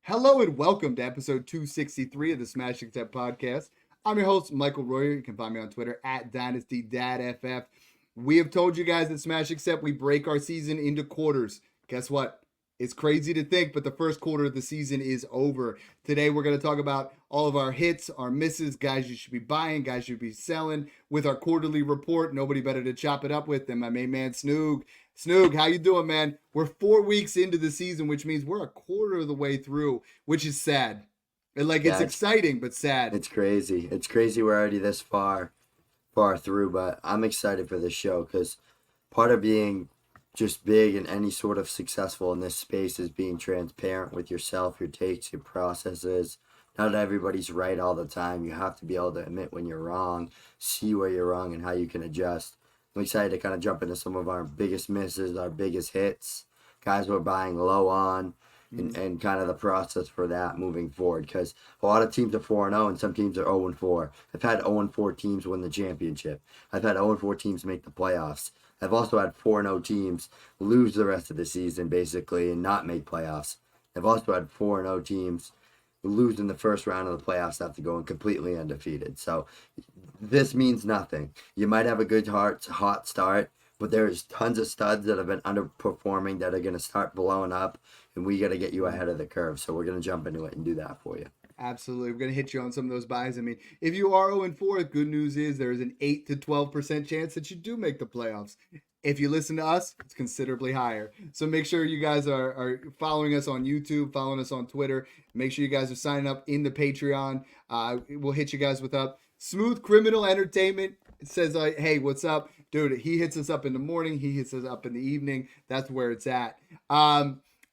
Hello and welcome to episode 263 of the Smash Accept podcast. I'm your host, Michael Royer. You can find me on Twitter at DynastyDadFF. We have told you guys that Smash Accept, we break our season into quarters. Guess what? It's crazy to think, but the first quarter of the season is over. Today, we're going to talk about all of our hits, our misses, guys you should be buying, guys you should be selling with our quarterly report. Nobody better to chop it up with than my main man, Snoog. Snoog, how you doing, man? We're 4 weeks into the season, which means we're a quarter of the way through, which is sad. And it's Yeah, exciting, but sad. it's crazy. It's crazy we're already this far through, but I'm excited for this show because part of being just big and any sort of successful in this space is being transparent with yourself, your takes, your processes. Not everybody's right all the time. You have to be able to admit when you're wrong, see where you're wrong, and how you can adjust. I'm excited to kind of jump into some of our biggest misses, our biggest hits, guys we're buying low on, and kind of the process for that moving forward. Because a lot of teams are 4-0 and some teams are 0-4. I've had 0-4 teams win the championship. I've had 0-4 teams make the playoffs. I've also had 4-0 teams lose the rest of the season basically and not make playoffs. I've also had 4-0 teams lose in the first round of the playoffs after going completely undefeated. So this means nothing. You might have a good hot start, but there's tons of studs that have been underperforming that are going to start blowing up, and we got to get you ahead of the curve. So we're going to jump into it and do that for you. Absolutely. We're going to hit you on some of those buys. I mean, if you are 0-4, the good news is there's an 8 to 12% chance that you do make the playoffs. If you listen to us, it's considerably higher. So make sure you guys are following us on YouTube, following us on Twitter. Make sure you guys are signing up in the Patreon. We'll hit you guys with up. Smooth Criminal Entertainment says, hey, what's up? Dude, he hits us up in the morning. He hits us up in the evening. That's where it's at.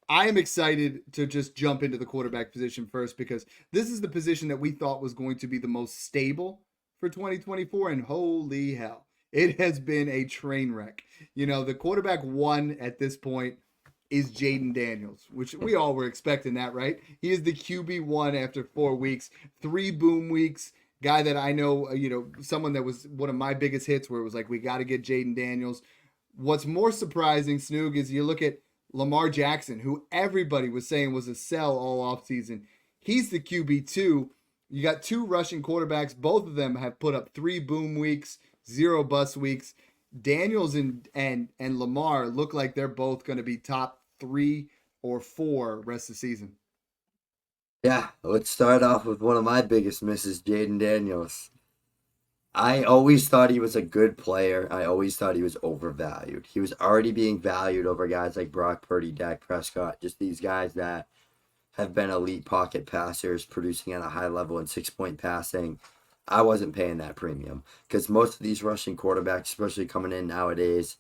I am excited to just jump into the quarterback position first because this is the position that we thought was going to be the most stable for 2024, and holy hell, it has been a train wreck. You know, the quarterback one at this point is Jaden Daniels, which we all were expecting that, right? He is the QB1 after 4 weeks, 3 boom weeks. Guy that I know, someone that was one of my biggest hits where it was like, we got to get Jaden Daniels. What's more surprising, Snoog, is you look at Lamar Jackson, who everybody was saying was a sell all offseason. He's the QB2. You got 2 rushing quarterbacks. Both of them have put up 3 boom weeks, 0 bust weeks. Daniels and Lamar look like they're both going to be top 3 or 4 rest of the season. Yeah, let's start off with one of my biggest misses, Jaden Daniels. I always thought he was a good player. I always thought he was overvalued. He was already being valued over guys like Brock Purdy, Dak Prescott, just these guys that have been elite pocket passers, producing at a high level in 6-point passing. I wasn't paying that premium because most of these rushing quarterbacks, especially coming in nowadays,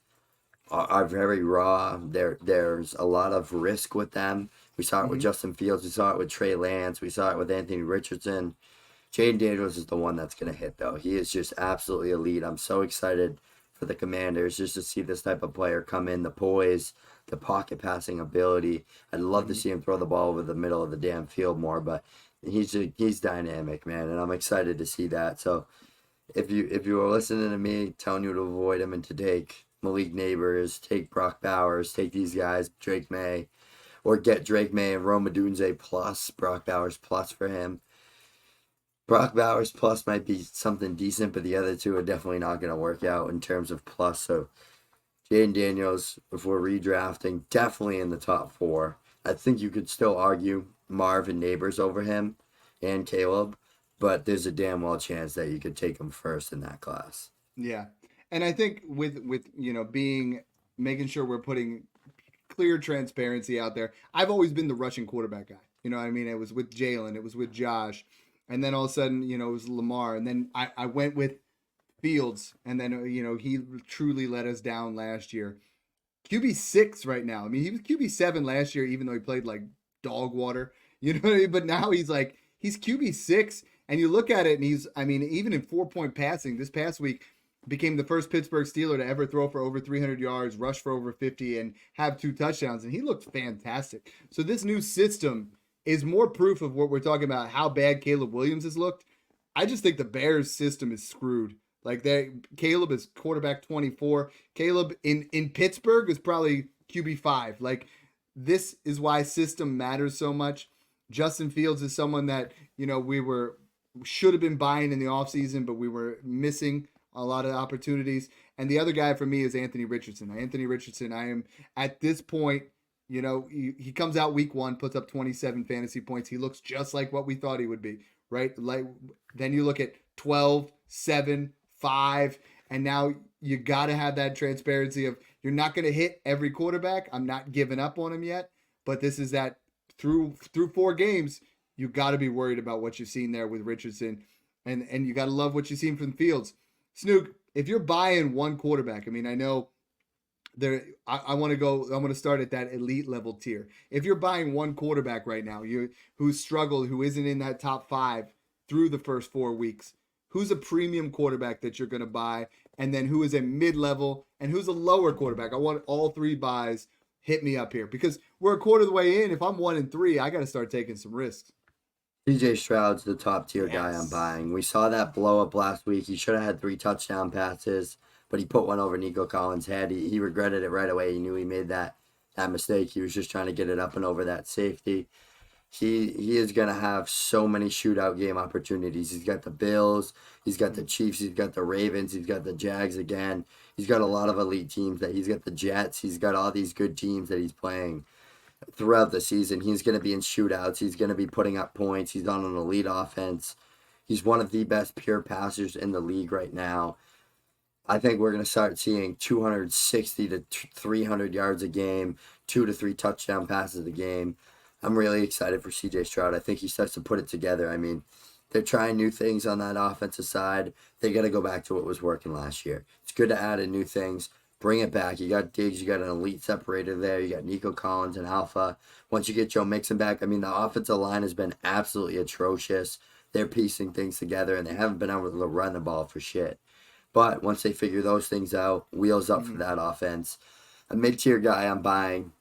are very raw. There's a lot of risk with them. We saw it with Justin Fields. We saw it with Trey Lance. We saw it with Anthony Richardson. Jaden Daniels is the one that's going to hit, though. He is just absolutely elite. I'm so excited for the Commanders just to see this type of player come in, the poise, the pocket passing ability. I'd love to see him throw the ball over the middle of the damn field more, but he's dynamic, man, and I'm excited to see that. So if you were listening to me telling you to avoid him and to take Malik Neighbors, take Brock Bowers, take these guys, Drake May, or get Drake May and Rome Odunze plus, Brock Bowers plus for him. Brock Bowers plus might be something decent, but the other two are definitely not going to work out in terms of plus. So Jaden Daniels, if we're redrafting, definitely in the top 4. I think you could still argue Marvin Neighbors over him and Caleb, but there's a damn well chance that you could take him first in that class. Yeah. And I think with being making sure we're putting clear transparency out there. I've always been the rushing quarterback guy. You know what I mean? It was with Jalen, it was with Josh, and then all of a sudden, it was Lamar, and then I went with Fields, and then he truly let us down last year. QB6 right now. I mean, he was QB7 last year, even though he played like dog water. You know what I mean? But now he's QB6, and you look at it, and even in 4-point passing this past week, became the first Pittsburgh Steeler to ever throw for over 300 yards, rush for over 50, and have 2 touchdowns. And he looked fantastic. So this new system is more proof of what we're talking about, how bad Caleb Williams has looked. I just think the Bears system is screwed. Like Caleb is quarterback 24. Caleb in Pittsburgh is probably QB5. Like, this is why system matters so much. Justin Fields is someone that, we should have been buying in the offseason, but we were missing a lot of opportunities. And the other guy for me is Anthony Richardson. Anthony Richardson, I am at this point, he comes out week 1, puts up 27 fantasy points. He looks just like what we thought he would be, right? Like then you look at 12, 7, 5, and now you got to have that transparency of you're not going to hit every quarterback. I'm not giving up on him yet, but this is that through 4 games, you got to be worried about what you've seen there with Richardson, and you got to love what you've seen from Fields. Snoog, if you're buying one quarterback, I mean, I know there. I want to go. I want to start at that elite level tier. If you're buying one quarterback right now, who's struggled, who isn't in that top 5 through the first 4 weeks, who's a premium quarterback that you're going to buy, and then who is a mid-level and who's a lower quarterback? I want all 3 buys. Hit me up here because we're a quarter of the way in. If I'm 1-3, I got to start taking some risks. CJ Stroud's the top tier guy I'm buying. We saw that blow up last week. He should have had 3 touchdown passes, but he put one over Nico Collins' head. He regretted it right away. He knew he made that mistake. He was just trying to get it up and over that safety. He is going to have so many shootout game opportunities. He's got the Bills, he's got the Chiefs, he's got the Ravens, he's got the Jags again. He's got a lot of elite teams. He's got the Jets. He's got all these good teams that he's playing throughout the season. He's going to be in shootouts. He's going to be putting up points. He's on an elite offense. He's one of the best pure passers in the league right now. I think we're going to start seeing 260 to 300 yards a game, 2 to 3 touchdown passes a game. I'm really excited for CJ Stroud. I think he starts to put it together. I mean, they're trying new things on that offensive side. They got to go back to what was working last year. It's good to add in new things. Bring it back. You got Diggs. You got an elite separator there. You got Nico Collins and Alpha. Once you get Joe Mixon back, I mean, the offensive line has been absolutely atrocious. They're piecing things together, and they haven't been able to run the ball for shit. But once they figure those things out, wheels up for that offense. A mid-tier guy I'm buying.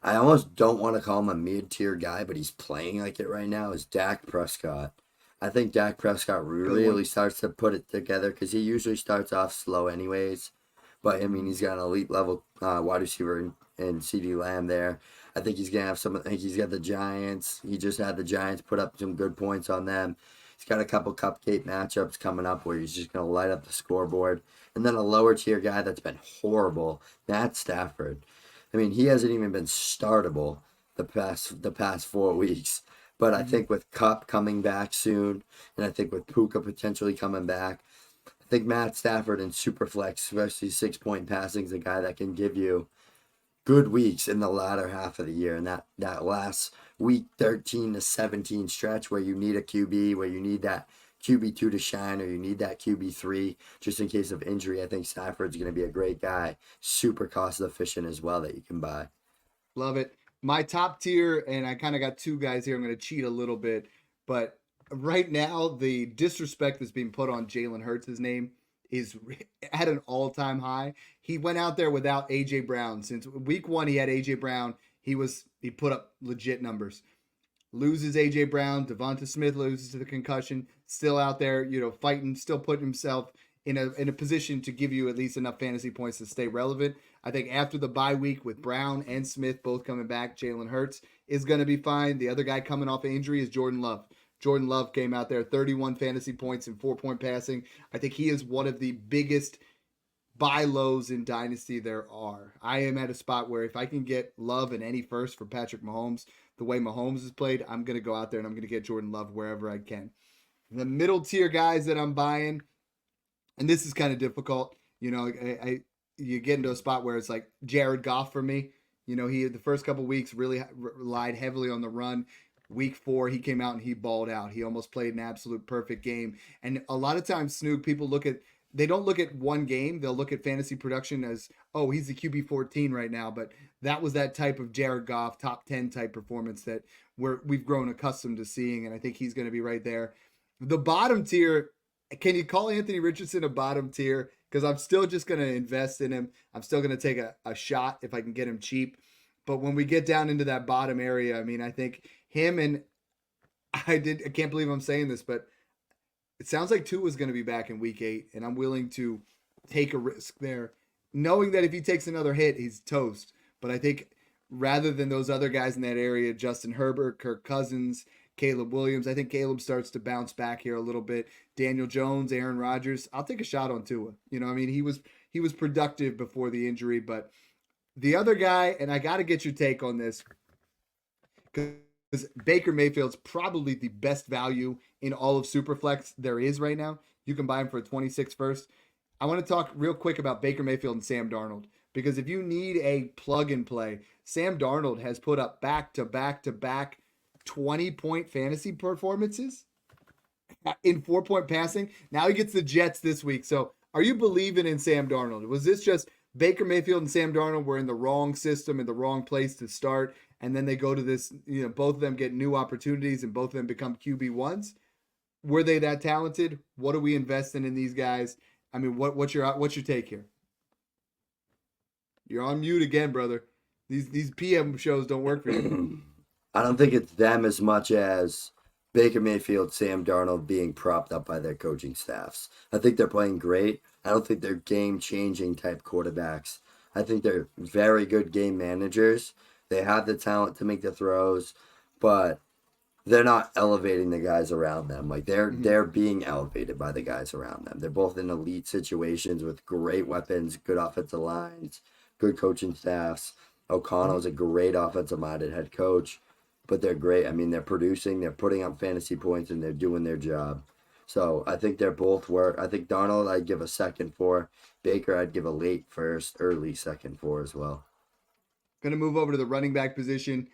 I almost don't want to call him a mid-tier guy, but he's playing like it right now, is Dak Prescott. I think Dak Prescott really starts to put it together because he usually starts off slow anyways. But, I mean, he's got an elite level wide receiver in CeeDee Lamb there. I think he's going to have some. I think he's got the Giants. He just had the Giants put up some good points on them. He's got a couple cupcake matchups coming up where he's just going to light up the scoreboard. And then a lower tier guy that's been horrible, Matt Stafford. I mean, he hasn't even been startable the past 4 weeks. But I think with Kupp coming back soon, and I think with Puka potentially coming back, I think Matt Stafford in Superflex, especially 6-point passing, is a guy that can give you good weeks in the latter half of the year. And that last week 13 to 17 stretch where you need a QB, where you need that QB2 to shine, or you need that QB3 just in case of injury. I think Stafford's going to be a great guy. Super cost efficient as well that you can buy. Love it. My top tier, and I kind of got 2 guys here. I'm going to cheat a little bit, but right now the disrespect that's being put on Jalen Hurts' name is at an all-time high. He went out there without A.J. Brown. Since week 1, he had A.J. Brown. He put up legit numbers. Loses A.J. Brown. Devonta Smith loses to the concussion. Still out there, fighting, still putting himself in a position to give you at least enough fantasy points to stay relevant. I think after the bye week with Brown and Smith both coming back, Jalen Hurts is going to be fine. The other guy coming off of injury is Jordan Love. Jordan Love came out there, 31 fantasy points and 4-point passing. I think he is one of the biggest buy lows in Dynasty there are. I am at a spot where if I can get Love and any first for Patrick Mahomes, the way Mahomes has played, I'm going to go out there and I'm going to get Jordan Love wherever I can. The middle tier guys that I'm buying, and this is kind of difficult, you get into a spot where it's like Jared Goff for me. He the first couple weeks really relied heavily on the run. Week 4, he came out and he balled out. He almost played an absolute perfect game. And a lot of times, Snoog, people they don't look at one game. They'll look at fantasy production as, oh, he's the QB 14 right now. But that was that type of Jared Goff top 10 type performance that we've grown accustomed to seeing. And I think he's going to be right there. The bottom tier, can you call Anthony Richardson a bottom tier? Because I'm still just going to invest in him. I'm still going to take a shot if I can get him cheap. But when we get down into that bottom area, I mean, I think him and I can't believe I'm saying this, but it sounds like Tua is going to be back in week 8, and I'm willing to take a risk there, knowing that if he takes another hit, he's toast. But I think rather than those other guys in that area, Justin Herbert, Kirk Cousins, Caleb Williams. I think Caleb starts to bounce back here a little bit. Daniel Jones, Aaron Rodgers. I'll take a shot on Tua. I mean, he was productive before the injury, but the other guy, and I got to get your take on this, because Baker Mayfield's probably the best value in all of Superflex there is right now. You can buy him for a 26 first. I want to talk real quick about Baker Mayfield and Sam Darnold, because if you need a plug and play, Sam Darnold has put up back to back to back 20-point fantasy performances in 4-point passing. Now he gets the Jets this week. So are you believing in Sam Darnold? Was this just Baker Mayfield and Sam Darnold were in the wrong system, in the wrong place to start, and then they go to this, both of them get new opportunities and both of them become QB1s? Were they that talented? What are we investing in these guys? I mean, what's your take here? You're on mute again, brother. These PM shows don't work for you. I don't think it's them as much as Baker Mayfield, Sam Darnold being propped up by their coaching staffs. I think they're playing great. I don't think they're game-changing type quarterbacks. I think they're very good game managers. They have the talent to make the throws, but they're not elevating the guys around them. Like they're being elevated by the guys around them. They're both in elite situations with great weapons, good offensive lines, good coaching staffs. O'Connell's a great offensive-minded head coach, but they're great. I mean, they're producing, they're putting up fantasy points, and they're doing their job. So I think they're both work. I think Darnold I'd give a second for. Baker I'd give a late first, early second for as well. Going to move over to the running back position.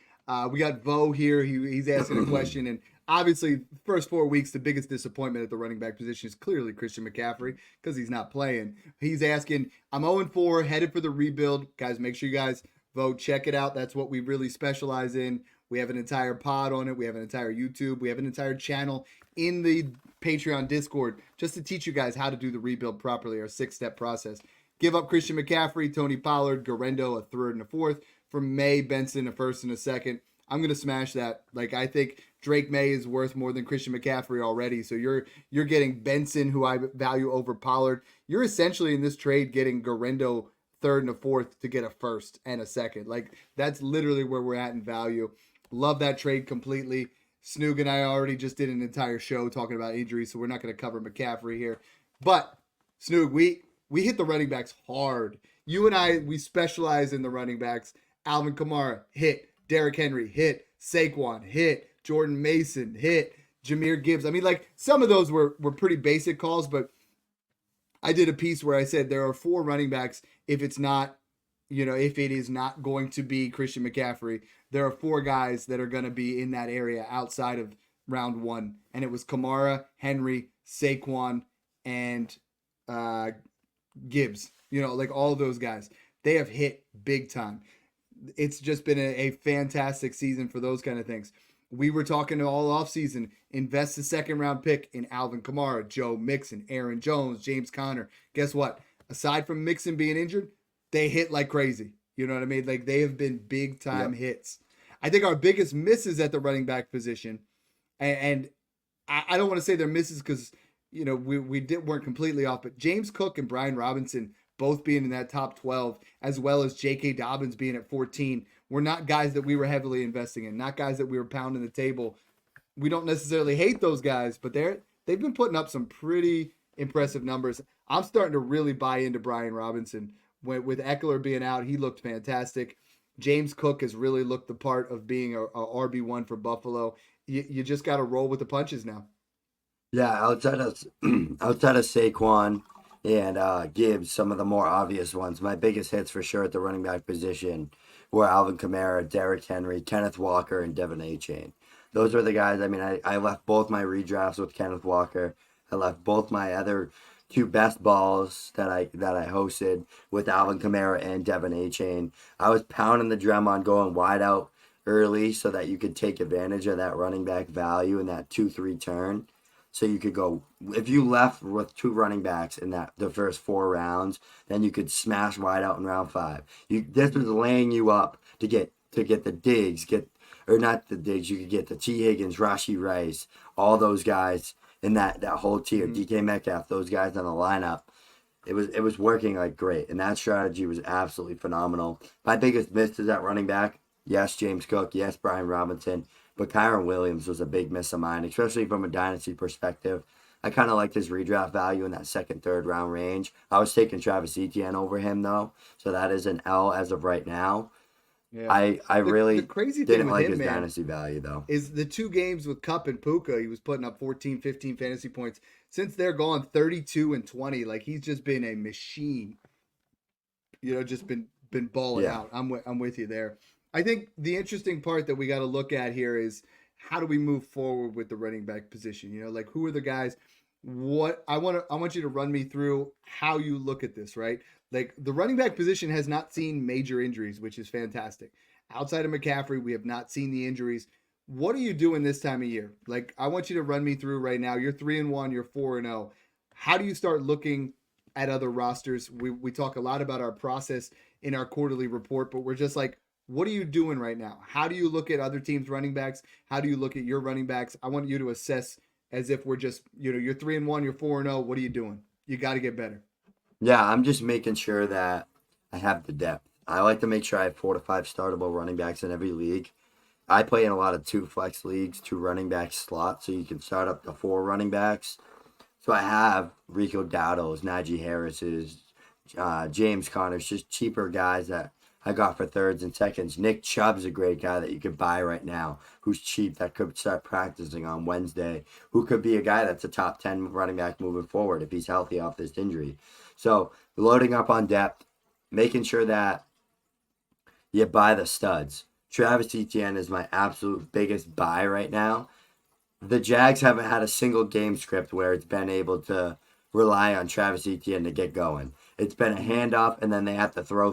We got Vo here. He's asking a question, and obviously, first 4 weeks, the biggest disappointment at the running back position is clearly Christian McCaffrey because he's not playing. He's asking, I'm 0-4, headed for the rebuild. Guys, make sure you guys vote. Check it out. That's what we really specialize in. We have an entire pod on it. We have an entire YouTube. We have an entire channel in the Patreon Discord just to teach you guys how to do the rebuild properly, our 6-step process. Give up Christian McCaffrey, Tony Pollard, Garendo, a third and a fourth. For May, Benson, a first and a second. I'm going to smash that. Like, I think Drake May is worth more than Christian McCaffrey already. So you're getting Benson, who I value over Pollard. You're essentially in this trade getting Garendo third and a fourth to get a first and a second. Like, that's literally where we're at in value. Love that trade completely. Snoog and I already just did an entire show talking about injuries, so we're not going to cover McCaffrey here. But, Snoog, we hit the running backs hard. You and I, we specialize in the running backs. Alvin Kamara, hit. Derrick Henry, hit. Saquon, hit. Jordan Mason, hit. Jahmyr Gibbs. I mean, like, some of those were pretty basic calls, but I did a piece where I said there are 4 running backs. If it's not, if it is not going to be Christian McCaffrey, there are 4 guys that are going to be in that area outside of round 1. And it was Kamara, Henry, Saquon, and Gibbs. Like all of those guys. They have hit big time. It's just been a fantastic season for those kind of things. We were talking all offseason, invest a second-round pick in Alvin Kamara, Joe Mixon, Aaron Jones, James Conner. Guess what? Aside from Mixon being injured, they hit like crazy. You know what I mean? Like, they have been big-time hits. I think our biggest misses at the running back position, and I don't want to say they're misses because, we weren't completely off, but James Cook and Brian Robinson both being in that top 12, as well as J.K. Dobbins being at 14, were not guys that we were heavily investing in, not guys that we were pounding the table. We don't necessarily hate those guys, but they've been putting up some pretty impressive numbers. I'm starting to really buy into Brian Robinson. With Eckler being out, he looked fantastic. James Cook has really looked the part of being a RB1 for Buffalo. You just got to roll with the punches now. Yeah, outside of Saquon and Gibbs, some of the more obvious ones. My biggest hits for sure at the running back position were Alvin Kamara, Derrick Henry, Kenneth Walker, and Devin Achane. Those are the guys. I mean, I left both my redrafts with Kenneth Walker. I left both my other 2 best balls that I hosted with Alvin Kamara and Devin Achane. I was pounding the drum on going wide out early so that you could take advantage of that running back value in that 2-3 turn. So you could go, if you left with 2 running backs in the first 4 rounds, then you could smash wide out in round 5. This was laying you up to get the Diggs, or not the Diggs. You could get the T. Higgins, Rashee Rice, all those guys in that whole tier. DK Metcalf, those guys on the lineup. it was working like great, and that strategy was absolutely phenomenal. My biggest miss is at running back. Yes, James Cook. Yes, Brian Robinson. But Kyron Williams was a big miss of mine, especially from a dynasty perspective. I kind of liked his redraft value in that second, third round range. I was taking Travis Etienne over him though, so that is an L as of right now. Yeah. I The really crazy thing didn't with like him, his man, dynasty value though. is the 2 games with Cup and Puka, he was putting up 14, 15 fantasy points. Since they're gone, 32 and 20. Like, he's just been a machine. Just been balling Yeah. out. I'm with you there. I think the interesting part that we got to look at here is how do we move forward with the running back position? Like, who are the guys? I want you to run me through how you look at this, right? Like, the running back position has not seen major injuries, which is fantastic. Outside of McCaffrey, we have not seen the injuries. What are you doing this time of year? Like, I want you to run me through right now. You're 3-1, you're 4-0. How do you start looking at other rosters? We talk a lot about our process in our quarterly report, but we're just like, what are you doing right now? How do you look at other teams' running backs? How do you look at your running backs? I want you to assess as if we're just, you're 3-1, you're 4-0. What are you doing? You got to get better. Yeah, I'm just making sure that I have the depth. I like to make sure I have 4 to 5 startable running backs in every league. I play in a lot of 2 flex leagues, 2 running back slots, so you can start up to 4 running backs. So I have Rico Dowdle's, Najee Harris's, James Conner's, just cheaper guys that I got for thirds and seconds. Nick Chubb's a great guy that you could buy right now, who's cheap, that could start practicing on Wednesday, who could be a guy that's a top 10 running back moving forward if he's healthy off this injury. So loading up on depth, making sure that you buy the studs. Travis Etienne is my absolute biggest buy right now. The Jags haven't had a single game script where it's been able to rely on Travis Etienne to get going. It's been a handoff, and then they have to throw.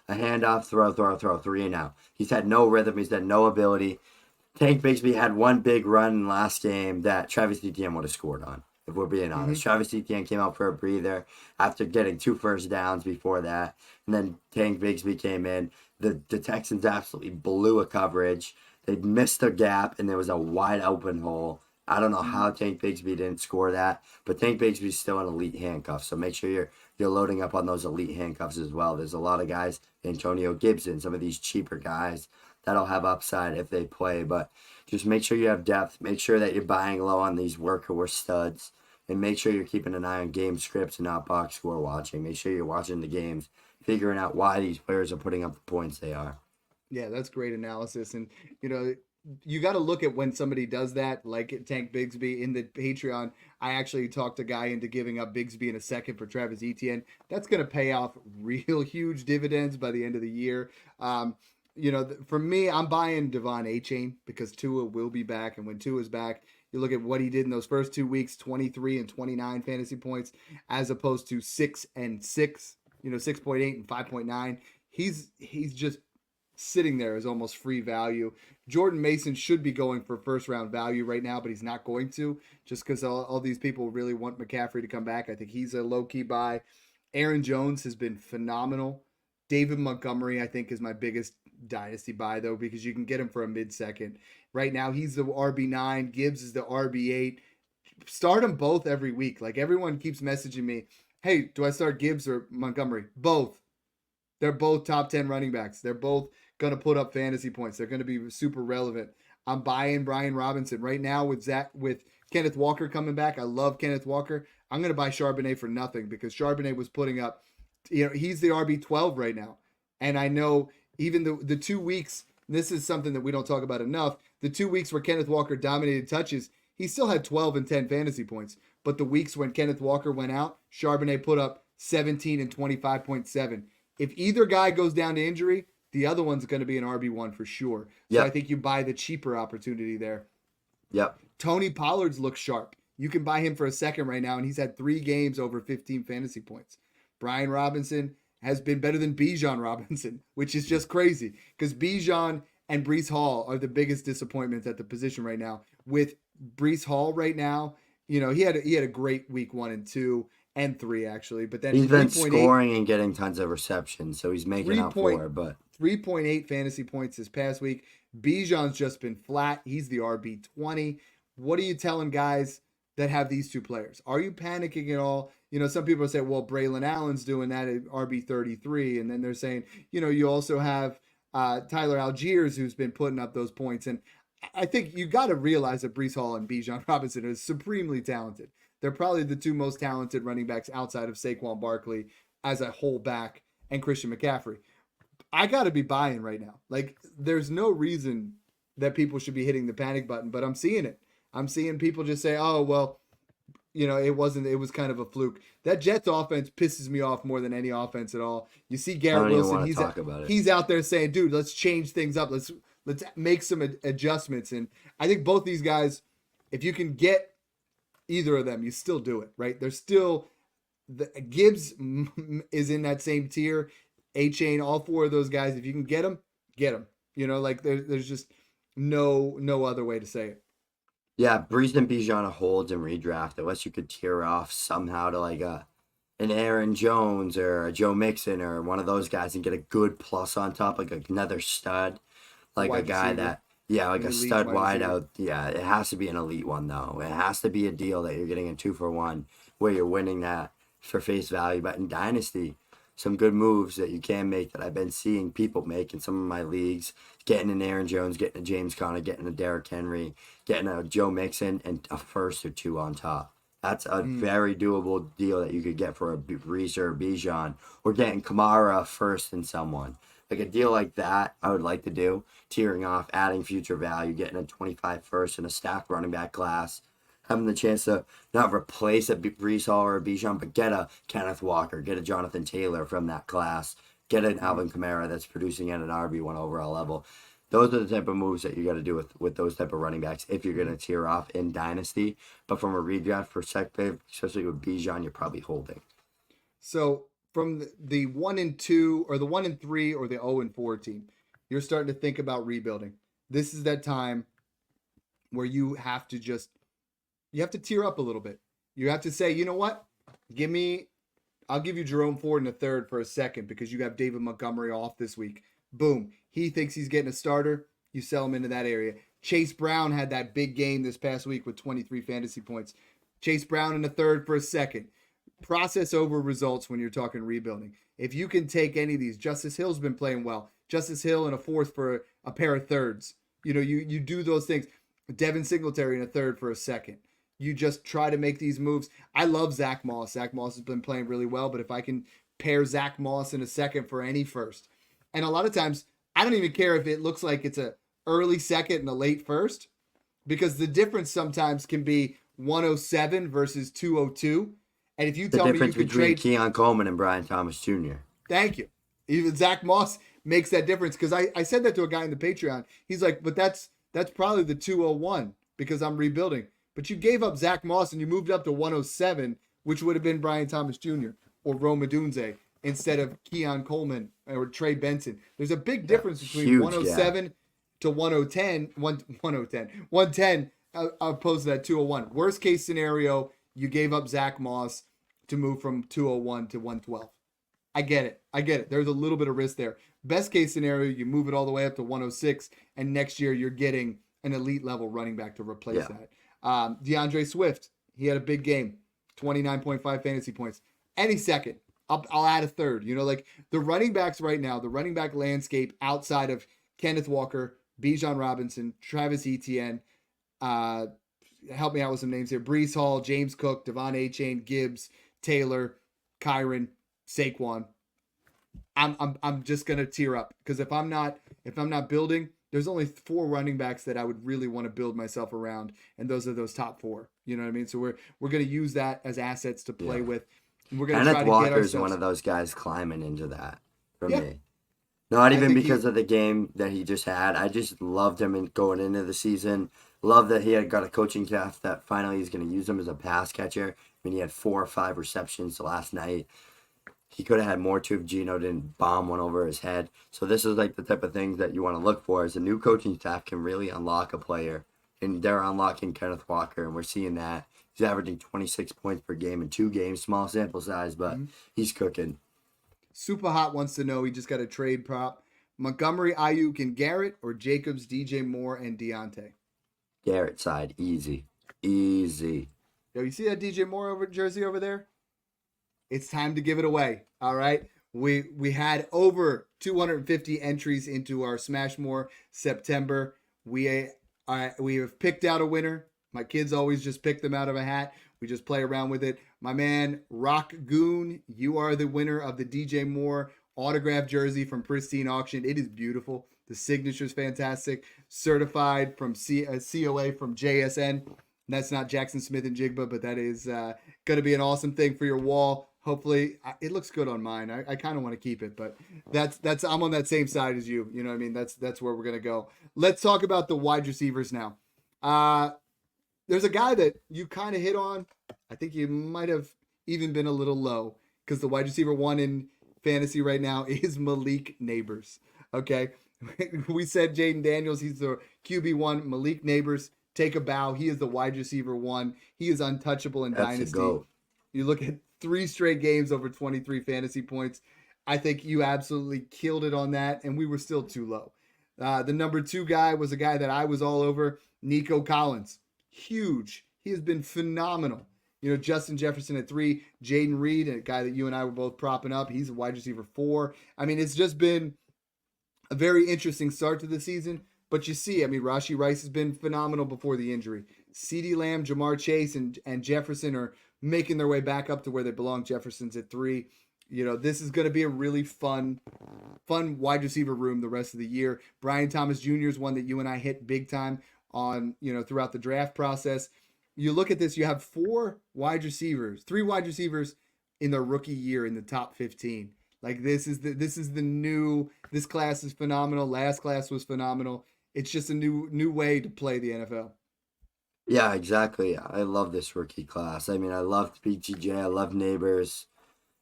A handoff, throw, 3 and out. He's had no rhythm. He's had no ability. Tank Bigsby had one big run in the last game that Travis Etienne would have scored on, if we're being honest. Travis Etienne came out for a breather after getting 2 first downs before that, and then Tank Bigsby came in. The Texans absolutely blew a coverage. They missed a gap, and there was a wide open hole. I don't know how Tank Bigsby didn't score that, but Tank Bigsby's still an elite handcuff, so make sure you're loading up on those elite handcuffs as well. There's a lot of guys, Antonio Gibson, some of these cheaper guys that'll have upside if they play, but just make sure you have depth. Make sure that you're buying low on these workhorse studs, and make sure you're keeping an eye on game scripts and not box score watching. Make sure you're watching the games, figuring out why these players are putting up the points they are. Yeah, that's great analysis. And, you got to look at when somebody does that, like Tank Bigsby in the Patreon. I actually talked a guy into giving up Bigsby in a second for Travis Etienne. That's going to pay off real huge dividends by the end of the year. For me, I'm buying Devon A-Chain because Tua will be back. And when Tua's back, you look at what he did in those first 2 weeks, 23 and 29 fantasy points, as opposed to 6 and 6, 6.8 and 5.9. He's just sitting there as almost free value. Jordan Mason should be going for first round value right now, but he's not going to, just because all these people really want McCaffrey to come back. I think he's a low-key buy. Aaron Jones has been phenomenal. David Montgomery, I think, is my biggest dynasty buy, though, because you can get him for a mid-second. Right now, he's the RB9. Gibbs is the RB8. Start them both every week. Like, everyone keeps messaging me, hey, do I start Gibbs or Montgomery? Both. They're both top 10 running backs. They're both going to put up fantasy points. They're going to be super relevant. I'm buying Brian Robinson right now with Kenneth Walker coming back. I love Kenneth Walker. I'm going to buy Charbonnet for nothing because Charbonnet was putting up, he's the RB12 right now. And I know even the 2 weeks, this is something that we don't talk about enough. The 2 weeks where Kenneth Walker dominated touches, he still had 12 and 10 fantasy points. But the weeks when Kenneth Walker went out, Charbonnet put up 17 and 25.7. If either guy goes down to injury, the other one's going to be an RB1 for sure. So I think you buy the cheaper opportunity there. Yep. Tony Pollard's looks sharp. You can buy him for a second right now, and he's had 3 games over 15 fantasy points. Brian Robinson has been better than Bijan Robinson, which is just crazy because Bijan and Breece Hall are the biggest disappointments at the position right now. With Breece Hall right now, he had a great week 1 and 2. And 3 actually, but then he's been scoring and getting tons of receptions, so he's making up for it. But 3.8 fantasy points this past week. Bijan's just been flat. He's the RB20. What are you telling guys that have these two players? Are you panicking at all? Some people say, well, Braylon Allen's doing that at RB33. And then they're saying, you also have Tyler Algiers, who's been putting up those points. And I think you got to realize that Breece Hall and Bijan Robinson are supremely talented. They're probably the two most talented running backs outside of Saquon Barkley as a whole back and Christian McCaffrey. I got to be buying right now. Like, there's no reason that people should be hitting the panic button, but I'm seeing it. I'm seeing people just say, oh, well, it was kind of a fluke. That Jets offense pisses me off more than any offense at all. You see Garrett Wilson, he's out there saying, dude, let's change things up. Let's make some adjustments. And I think both these guys, if you can get either of them, you still do it, right? There's still Gibbs is in that same tier. A-Chain, all four of those guys, if you can get them, get them. There's just no other way to say it. Yeah, Breece and Bijan holds and redraft, unless you could tear off somehow to like an Aaron Jones or a Joe Mixon or one of those guys and get a good plus on top, like another stud, like a guy that, like a stud wideout. Yeah, it has to be an elite one, though. It has to be a deal that you're getting a 2-for-1 where you're winning that for face value. But in Dynasty, some good moves that you can make that I've been seeing people make in some of my leagues, getting an Aaron Jones, getting a James Conner, getting a Derrick Henry, getting a Joe Mixon, and a first or two on top. That's a very doable deal that you could get for a Breece or a Bijan, or getting Kamara first in someone. Like a deal like that, I would like to do. Tearing off, adding future value, getting a 25 first in a stacked running back class, having the chance to not replace a Breece Hall or a Bijan, but get a Kenneth Walker, get a Jonathan Taylor from that class, get an Alvin Kamara that's producing at an RB1 overall level. Those are the type of moves that you got to do with those type of running backs if you're going to tear off in Dynasty. But from a redraft perspective, especially with Bijan, you're probably holding. So from the 1-2 or the 1-3 or the 0-4 team, you're starting to think about rebuilding. This is that time where you have to tear up a little bit. You have to say, you know what? I'll give you Jerome Ford in the third for a second because you have David Montgomery off this week. Boom. He thinks he's getting a starter. You sell him into that area. Chase Brown had that big game this past week with 23 fantasy points. Chase Brown in the third for a second. Process over results when you're talking rebuilding. If you can take any of these, Justice Hill's been playing well. Justice Hill in a fourth for a pair of thirds. You do those things. Devin Singletary in a third for a second. You just try to make these moves. I love Zach Moss. Zach Moss has been playing really well, but if I can pair Zach Moss in a second for any first, and a lot of times I don't even care if it looks like it's a early second and a late first, because the difference sometimes can be 107 versus 202. And if you tell me you could trade Keon Coleman and Brian Thomas Jr. Thank you. Even Zach Moss makes that difference, because I said that to a guy in the Patreon. He's like, but that's probably the 201 because I'm rebuilding. But you gave up Zach Moss and you moved up to 107, which would have been Brian Thomas Jr. or Rome Odunze instead of Keon Coleman or Trey Benson. There's a big difference between 107 to 110 opposed to that 201. Worst case scenario, you gave up Zach Moss to move from 201 to 112. I get it. There's a little bit of risk there. Best case scenario, you move it all the way up to 106, and next year you're getting an elite level running back to replace that. DeAndre Swift, he had a big game, 29.5 fantasy points. Any second, I'll add a third. Like the running backs right now, the running back landscape outside of Kenneth Walker, Bijan Robinson, Travis Etienne, help me out with some names here: Breece Hall, James Cook, Devon A-Chain, Gibbs, Taylor, Kyron, Saquon. I'm just gonna tear up because if I'm not building, there's only 4 running backs that I would really want to build myself around, and those are those top 4. You know what I mean? So we're gonna use that as assets to play with. And we're gonna Kenneth try to Walker's get ourselves one of those guys climbing into that for me. Not even because of the game that he just had. I just loved him going into the season. Love that he had got a coaching staff that finally is going to use him as a pass catcher. I mean, he had 4 or 5 receptions last night. He could have had more too if Geno didn't bomb one over his head. So this is like the type of things that you want to look for, as a new coaching staff can really unlock a player. And they're unlocking Kenneth Walker, and we're seeing that. He's averaging 26 points per game in 2 games. Small sample size, but he's cooking. Super Hot wants to know, he just got a trade prop: Montgomery, Ayuk, and Garrett, or Jacobs, DJ Moore, and Deontay? Garrett side, easy. Yo, you see that DJ Moore jersey over there? It's time to give it away. All right. We had over 250 entries into our Smashmore September. We have picked out a winner. My kids always just pick them out of a hat. We just play around with it. My man Rock Goon, you are the winner of the DJ Moore autographed jersey from Pristine Auction. It is beautiful. The signature is fantastic. Certified from COA from JSN. That's not Jackson Smith and Jigba, but that is going to be an awesome thing for your wall. Hopefully, it looks good on mine. I kind of want to keep it, but that's I'm on that same side as you. You know what I mean? That's where we're gonna go. Let's talk about the wide receivers now. There's a guy that you kind of hit on. I think you might have even been a little low because the wide receiver one in fantasy right now is Malik Neighbors. Okay, we said Jaden Daniels. He's the QB1. Malik Neighbors, take a bow. He is the wide receiver one. He is untouchable in That's Dynasty. You look at 3 straight games over 23 fantasy points. I think you absolutely killed it on that, and we were still too low. The number 2 guy was a guy that I was all over, Nico Collins. Huge. He has been phenomenal. You know, Justin Jefferson at 3, Jaden Reed, a guy that you and I were both propping up. He's a wide receiver 4. I mean, it's just been a very interesting start to the season. But you see, I mean, Rashee Rice has been phenomenal before the injury. CeeDee Lamb, Jamar Chase, and Jefferson are making their way back up to where they belong. Jefferson's at 3. You know, this is going to be a really fun wide receiver room the rest of the year. Brian Thomas Jr. is one that you and I hit big time on, you know, throughout the draft process. You look at this, you have 3 wide receivers in their rookie year in the top 15. Like this is the new, this class is phenomenal. Last class was phenomenal. It's just a new way to play the NFL. Yeah, exactly. I love this rookie class. I mean, I loved BTJ. I love Neighbors.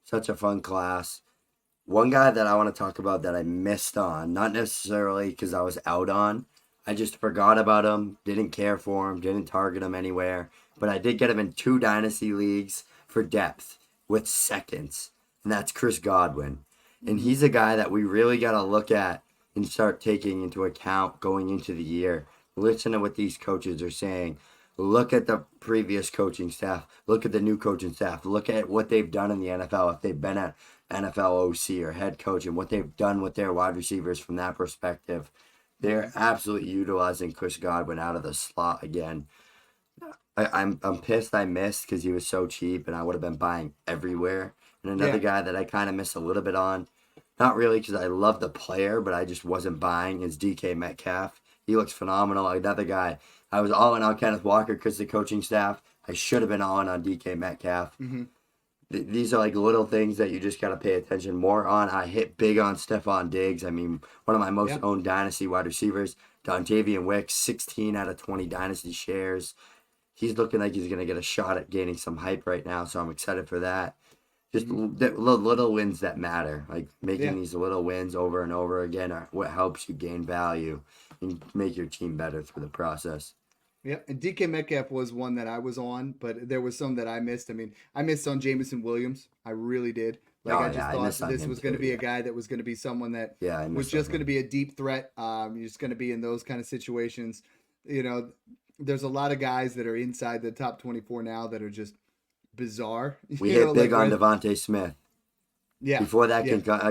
Such a fun class. One guy that I want to talk about that I missed on, not necessarily because I was out on. I just forgot about him, didn't care for him, didn't target him anywhere. But I did get him in 2 dynasty leagues for depth with seconds. And that's Chris Godwin. And he's a guy that we really got to look at and start taking into account going into the year. Listen to what these coaches are saying. Look at the previous coaching staff. Look at the new coaching staff. Look at what they've done in the NFL, if they've been at NFL OC or head coach, and what they've done with their wide receivers from that perspective. They're absolutely utilizing Chris Godwin out of the slot again. I'm pissed I missed because he was so cheap and I would have been buying everywhere. And another guy that I kind of missed a little bit on, not really because I love the player, but I just wasn't buying, is DK Metcalf. He looks phenomenal. Another guy, I was all in on Kenneth Walker because the coaching staff. I should have been all in on DK Metcalf. Mm-hmm. These are like little things that you just got to pay attention more on. I hit big on Stephon Diggs. I mean, one of my most owned dynasty wide receivers. Dontavian Wicks, 16 out of 20 dynasty shares. He's looking like he's going to get a shot at gaining some hype right now, so I'm excited for that. Just little wins that matter. Like making these little wins over and over again are what helps you gain value and make your team better through the process. Yeah, and DK Metcalf was one that I was on, but there was some that I missed. I mean, I missed on Jameson Williams. I really did. Like, I just thought this was going to be a guy that was going to be someone that was just going to be a deep threat. You're just going to be in those kind of situations. You know, there's a lot of guys that are inside the top 24 now that are just bizarre. We hit big on Devontae Smith. Yeah. Before that,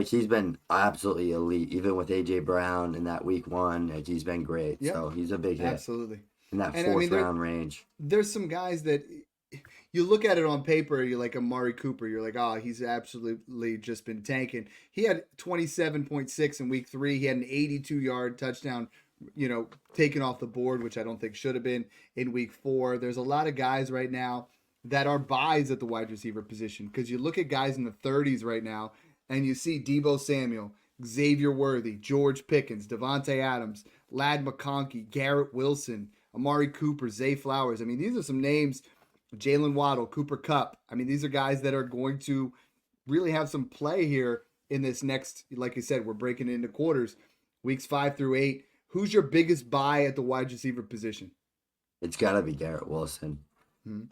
he's been absolutely elite. Even with A.J. Brown in that week 1, like, he's been great. Yep. So he's a big hit. Absolutely. In that fourth-round range. There's some guys that you look at it on paper, you're like Amari Cooper. You're like, oh, he's absolutely just been tanking. He had 27.6 in week 3. He had an 82-yard touchdown, you know, taken off the board, which I don't think should have been in week 4. There's a lot of guys right now that are buys at the wide receiver position because you look at guys in the 30s right now and you see Deebo Samuel, Xavier Worthy, George Pickens, Devontae Adams, Ladd McConkey, Garrett Wilson, Amari Cooper, Zay Flowers. I mean, these are some names. Jalen Waddle, Cooper Kupp. I mean, these are guys that are going to really have some play here in this next, like you said, we're breaking into quarters, weeks 5 through 8. Who's your biggest buy at the wide receiver position? It's got to be Garrett Wilson. Mm-hmm.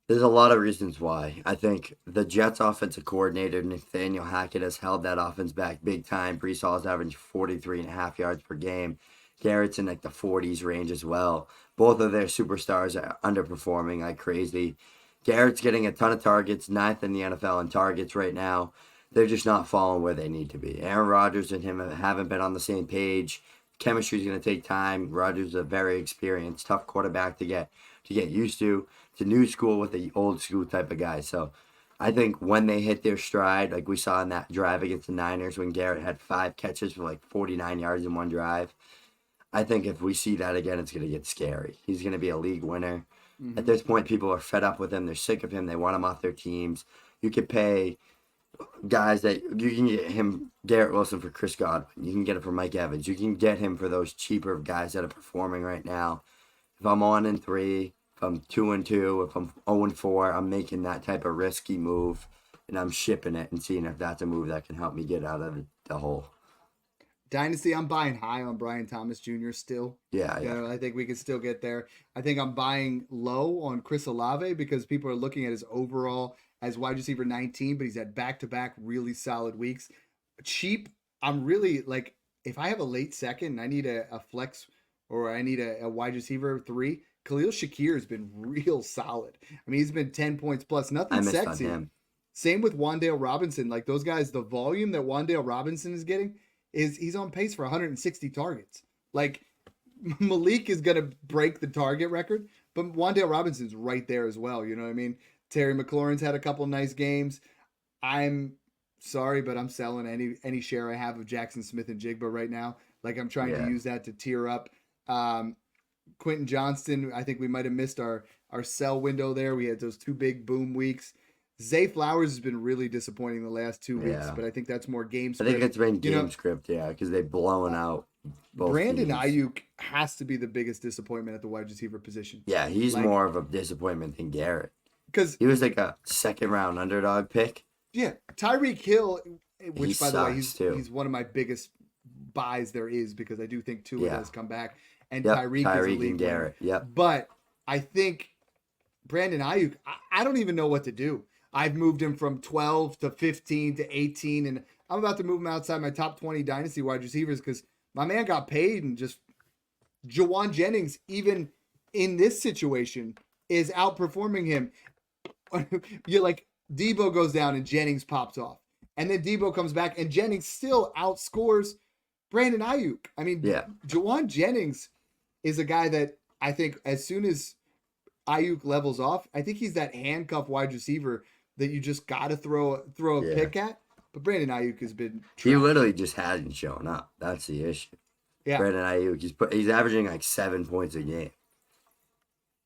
There's a lot of reasons why. I think the Jets offensive coordinator, Nathaniel Hackett, has held that offense back big time. Brees Hall's averaged 43.5 yards per game. Garrett's in like the 40s range as well. Both of their superstars are underperforming like crazy. Garrett's getting a ton of targets, ninth in the NFL in targets right now. They're just not falling where they need to be. Aaron Rodgers and him haven't been on the same page. Chemistry is going to take time. Rodgers is a very experienced, tough quarterback to get used to. It's a new school with the old school type of guy. So I think when they hit their stride, like we saw in that drive against the Niners when Garrett had 5 catches for like 49 yards in one drive, I think if we see that again, it's going to get scary. He's going to be a league winner. At this point, people are fed up with him. They're sick of him. They want him off their teams. You could pay guys that you can get him, Garrett Wilson for Chris Godwin. You can get it for Mike Evans. You can get him for those cheaper guys that are performing right now. If I'm 1-3, if I'm 2-2, if I'm 0-4, I'm making that type of risky move, and I'm shipping it and seeing if that's a move that can help me get out of the hole. Dynasty, I'm buying high on Brian Thomas Jr. still. Yeah. You know, I think we can still get there. I think I'm buying low on Chris Olave because people are looking at his overall as wide receiver 19, but he's had back-to-back really solid weeks. Cheap, I'm really like, if I have a late second and I need a flex or I need a wide receiver 3, Khalil Shakir has been real solid. I mean, he's been 10 points plus, nothing sexy. On him. Same with Wan'Dale Robinson. Like those guys, the volume that Wan'Dale Robinson is getting, he's on pace for 160 targets. Like Malik is going to break the target record, but Wan'Dale Robinson's right there as well. You know what I mean? Terry McLaurin's had a couple nice games. I'm sorry, but I'm selling any share I have of Jackson Smith and Jigba right now. Like I'm trying to use that to tier up. Quentin Johnston, I think we might have missed our sell window there. We had those 2 big boom weeks. Zay Flowers has been really disappointing the last 2 weeks, but I think that's more game script. I think it's been game script, because they've blown out both Brandon teams. Ayuk has to be the biggest disappointment at the wide receiver position. Yeah, he's more of a disappointment than Garrett. Because he was like a second-round underdog pick. Yeah, Tyreek Hill, which by the way, he's one of my biggest buys there is because I do think Tua has come back, and Tyreek is a league and Garrett. Yep. But I think Brandon Ayuk, I don't even know what to do. I've moved him from 12 to 15 to 18, and I'm about to move him outside my top 20 dynasty wide receivers because my man got paid, and just Jawan Jennings, even in this situation, is outperforming him. You're like, Debo goes down and Jennings pops off. And then Debo comes back and Jennings still outscores Brandon Ayuk. I mean, Jawan Jennings is a guy that I think as soon as Ayuk levels off, I think he's that handcuff wide receiver that you just got to throw a pick at. But Brandon Ayuk has been trash. He literally just hasn't shown up. That's the issue. Yeah. Brandon Ayuk, he's averaging like 7 points a game.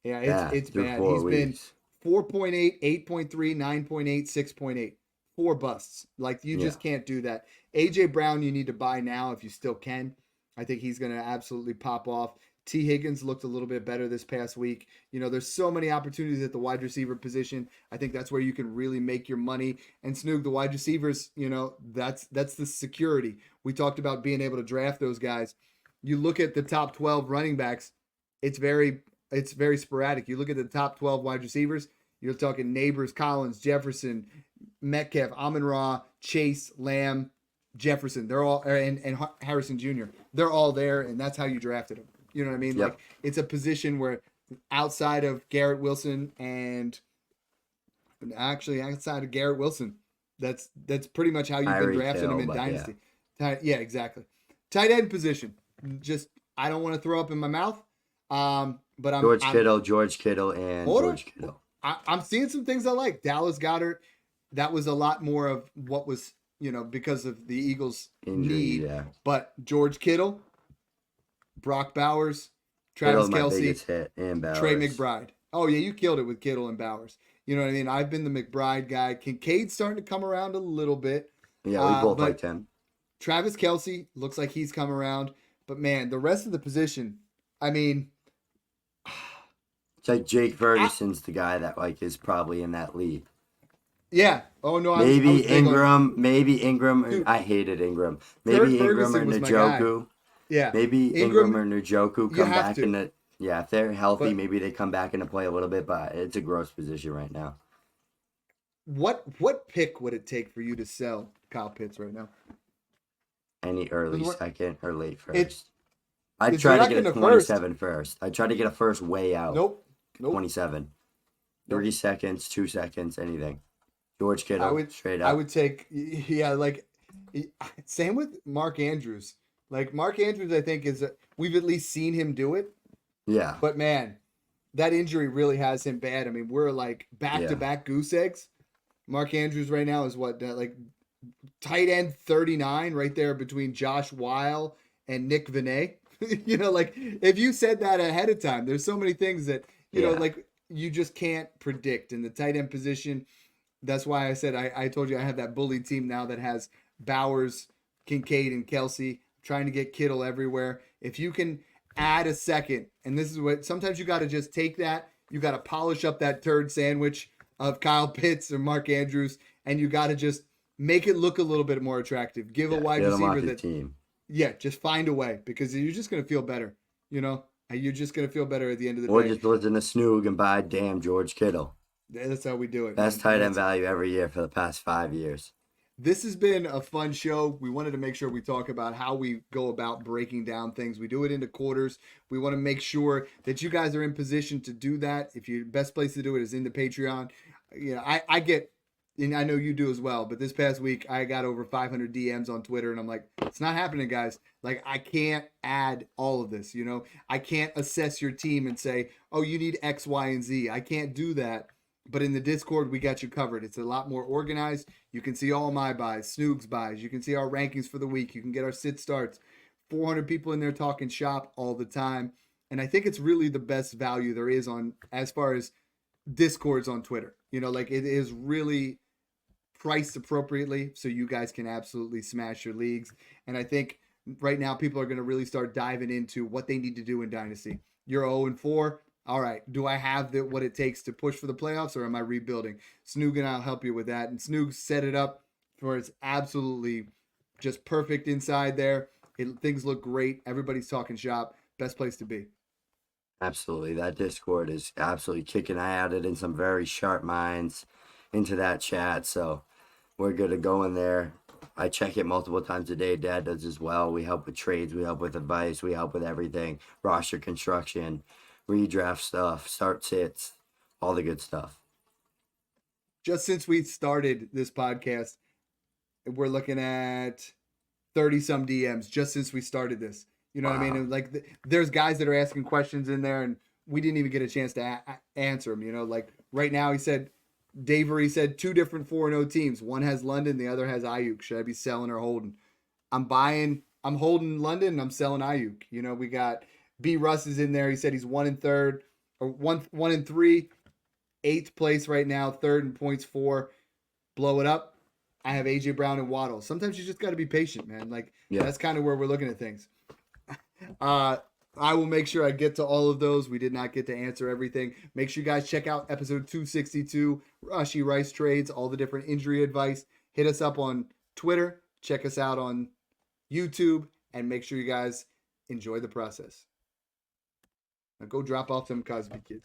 Yeah, it's bad. He's been 4.8, 8.3, 9.8, 6.8. 4 busts. Like, you just can't do that. A.J. Brown, you need to buy now if you still can. I think he's going to absolutely pop off. T. Higgins looked a little bit better this past week. You know, there's so many opportunities at the wide receiver position. I think that's where you can really make your money. And Snoog, the wide receivers, you know, that's the security. We talked about being able to draft those guys. You look at the top 12 running backs, it's very sporadic. You look at the top 12 wide receivers, you're talking Neighbors, Collins, Jefferson, Metcalf, Amon-Ra, Chase, Lamb, Jefferson. They're all, and Harrison Jr. They're all there, and that's how you drafted them. You know what I mean? Yep. Like, it's a position where outside of Garrett Wilson that's pretty much how you've been drafting them in Dynasty. Yeah, exactly. Tight end position. Just, I don't want to throw up in my mouth. But George Kittle, and George Kittle. I'm seeing some things I like. Dallas Goedert, that was a lot more of what was, you know, because of the Eagles' need. Yeah. But George Kittle, Brock Bowers, Travis Kelce, and Bowers. Trey McBride. Oh, yeah, you killed it with Kittle and Bowers. You know what I mean? I've been the McBride guy. Kincaid's starting to come around a little bit. Yeah, we both liked him. Travis Kelce looks like he's come around. But, man, the rest of the position, I mean... It's like Jake Ferguson's the guy that is probably in that league. Yeah. Oh no. Maybe Ingram. Dude, I hated Ingram. Maybe Ingram or Njoku. Yeah. Maybe Ingram or Njoku come back in the. Yeah, if they're healthy, maybe they come back into play a little bit. But it's a gross position right now. What pick would it take for you to sell Kyle Pitts right now? Any early second or late first. I'd try to get a 27 first. I'd try to get a first way out. Nope. 27. 3 seconds, 2 seconds, anything. George I Kittle, would straight I up. would take like same with Mark Andrews. Like Mark Andrews, I think we've at least seen him do it. Yeah, But man, that injury really has him bad. I mean, we're like back to yeah, back goose eggs. Mark Andrews right now is what like tight end 39 right there between Josh Weil and Nick Vinay. Like if you said that ahead of time, there's so many things that yeah. like you just can't predict in the tight end position. That's why I said I told you I have that bully team now that has Bowers, Kincaid, and Kelsey. Trying to get Kittle everywhere. If you can add a second, and this is what sometimes you got to just take that. You got to polish up that turd sandwich of Kyle Pitts or Mark Andrews, and you got to just make it look a little bit more attractive. Give a Yeah, wide get him off receiver your that, team. yeah, just find a way because you're just gonna feel better. You know, you're just gonna feel better at the end of the Or day. just listen to Snoog and buy damn George Kittle. That's how we do it, Best man. And tight end that's value every year for the past 5 years. this has been a fun show. We wanted to make sure we talk about how we go about breaking down things. We do it into quarters. We want to make sure that you guys are in position to do that. If you best place to do it is in the Patreon. I get, and I know you do as well. But this past week, I got over 500 DMs on Twitter, and I'm like, it's not happening, guys. Like, I can't add all of this. I can't assess your team and say, oh, you need X, Y, and Z. I can't do that. But in the Discord, we got you covered. It's a lot more organized. You can see all my buys, Snoog's buys. You can see our rankings for the week. You can get our sit starts. 400 people in there talking shop all the time. And I think it's really the best value there is on as far as Discords on Twitter. Like it is really priced appropriately so you guys can absolutely smash your leagues. And I think right now people are going to really start diving into what they need to do in Dynasty. You're 0-4. All right, do I have what it takes to push for the playoffs, or am I rebuilding? Snoog and I'll help you with that. And Snoog set it up for it's absolutely just perfect inside there. Things look great. Everybody's talking shop. Best place to be. Absolutely. That Discord is absolutely kicking. I added in some very sharp minds into that chat. So we're good to go in there. I check it multiple times a day. Dad does as well. We help with trades. We help with advice. We help with everything. Roster construction, redraft stuff, start sits, all the good stuff. Just since we started this podcast, we're looking at 30 some DMs just since we started this. You know what I mean? Wow. And like, there's guys that are asking questions in there, and we didn't even get a chance to answer them. Like right now, he said 2 different 4-0 teams. One has London, the other has Ayuk. Should I be selling or holding? I'm holding London, and I'm selling Ayuk. We got B. Russ is in there. He said he's 1-3, or 1-3, 8th place right now, 3rd in points 4. Blow it up. I have AJ Brown and Waddle. Sometimes you just got to be patient, man. Like Yeah. that's kind of where we're looking at things. I will make sure I get to all of those. We did not get to answer everything. Make sure you guys check out episode 262, Rashi Rice trades, all the different injury advice. Hit us up on Twitter. Check us out on YouTube, and make sure you guys enjoy the process. Now go drop off some Cosby kids.